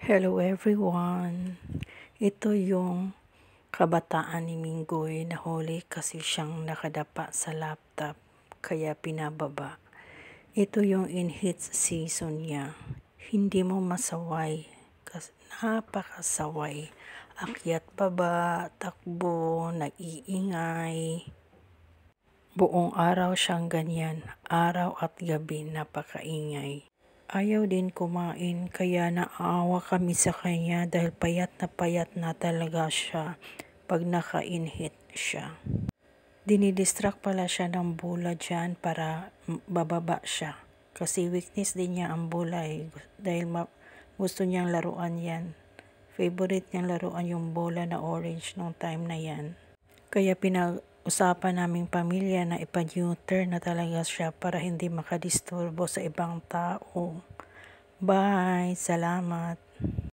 Hello everyone! Ito yung kabataan ni Minggoy. Nahuli kasi siyang nakadapa sa laptop kaya pinababa. Ito yung in hits season niya. Hindi mo masaway kasi napakasaway. Akyat baba, takbo, nag-iingay. Buong araw siyang ganyan. Araw at gabi napakaingay. Ayaw din kumain kaya naawa kami sa kanya dahil payat na talaga siya pag naka-inhit siya. Dinidistract pala siya ng bola dyan para bababa siya. Kasi weakness din niya ang bola dahil gusto niyang laruan yan. Favorite niyang laruan yung bola na orange nung time na yan. Kaya pinag-usapan naming pamilya na ipa-neuter na talaga siya para hindi makadisturbo sa ibang tao. Bye! Salamat!